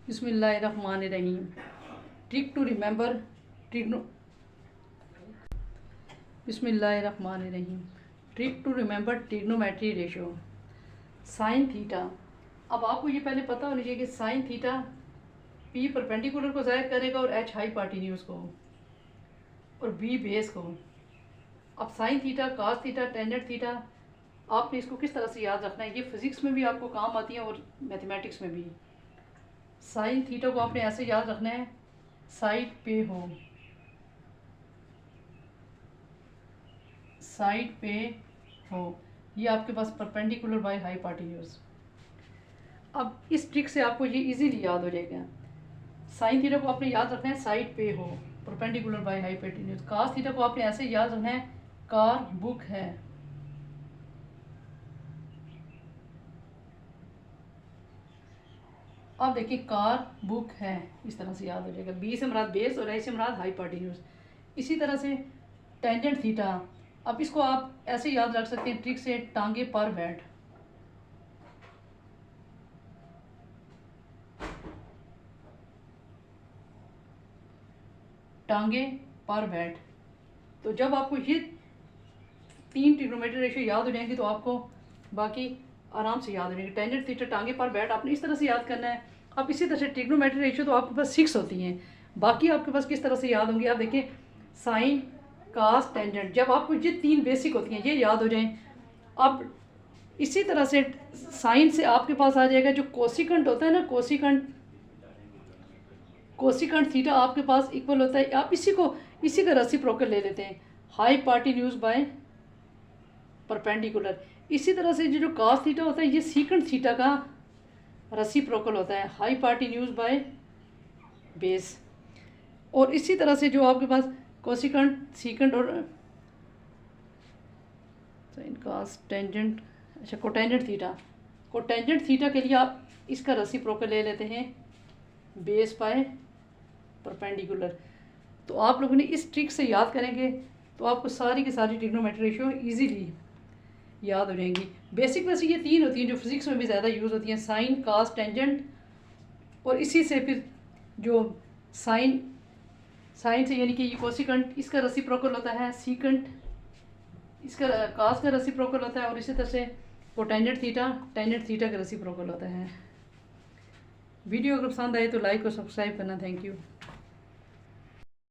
बिस्मिल्लाहिर्रहमानिर्रहीम। Trick to remember ट्रिग्नो बिस्मिल्लाहिर्रहमानिर्रहीम। Trick to remember trigonometry ratio sine theta. अब आपको ये पहले पता होना चाहिए कि साइन थीटा पी परपेंडिकुलर को ज़ाहिर करेगा और एच हाइपोटेन्यूज को और बी बेस को। अब sine theta, cos theta, tangent theta, आपने इसको किस तरह से याद रखना है, ये फिजिक्स में भी आपको काम आती है और मैथमेटिक्स में भी। साइन थीटा को आपने ऐसे याद रखना है, साइड पे हो, साइड पे हो, ये आपके पास परपेंडिकुलर बाय हाइपोटेन्यूज। अब इस ट्रिक से आपको ये इजीली याद हो जाएगा। साइन थीटा को आपने याद रखना है साइड पे हो, perpendicular by hypotenuse. Cos theta को आपने ऐसे याद रखना है, कार बुक है। अब देखिए कार बुक है, इस तरह से याद हो जाएगा। बी से मुराद बेस और ए से मुराद हाइपोटेन्यूज। इसी तरह से टेंजेंट थीटा, अब इसको आप ऐसे याद रख सकते हैं ट्रिक से, टांगे पर बैठ। टांगे पर बैठ। तो जब आपको ये 3 ट्रिग्नोमेट्री रेशियो याद हो जाएंगे तो आपको बाकी आराम से याद हो जाएंगे। टेंजेंट थीटा, टांगे पर बैठ, आपने इस तरह से याद करना है। अब इसी तरह से ट्रिग्नोमेट्री रेशियो तो आपके पास 6 होती हैं, बाकी आपके पास किस तरह से याद होंगी। आप देखिए साइन, कास, टेंजेंट, जब आपको ये 3 बेसिक होती हैं ये याद हो जाएं। अब इसी तरह से साइन से आपके पास आ जाएगा जो कोसिकेंट होता है ना, कोसिकेंट थीटा आपके पास इक्वल होता है, आप इसी का रेसिप्रोकल ले लेते हैं, हाइपोटेन्यूज बाय परपेंडिकुलर। इसी तरह से जो कास थीटा होता है ये सीकेंट थीटा का रेसिप्रोकल होता है, हाइपोटेन्यूज बाय बेस। और इसी तरह से जो आपके पास कोसिकेंट, सीकेंट और साइन, कास, टेंजेंट, अच्छा कोटेंजेंट थीटा के लिए आप इसका रेसिप्रोकल ले लेते हैं, बेस बाय परपेंडिकुलर। तो आप लोगों ने इस ट्रिक से याद करेंगे तो आपको सारी की सारी ट्रिग्नोमेट्री रेशियो इजीली याद हो जाएंगी। बेसिक वैसे ये 3 होती हैं जो फिजिक्स में भी ज़्यादा यूज़ होती हैं, साइन, कास, टेंजेंट। और इसी से फिर जो साइन से यानी कि ये कोसिकेंट, इसका रेसिप्रोकल होता है, सीकेंट इसका कास का रेसिप्रोकल होता है, और इसी तरह से कोटेंजेंट थीटा, टेंजेंट थीटा का रेसिप्रोकल होता है। वीडियो अगर पसंद आए तो लाइक और सब्सक्राइब करना। Thank you.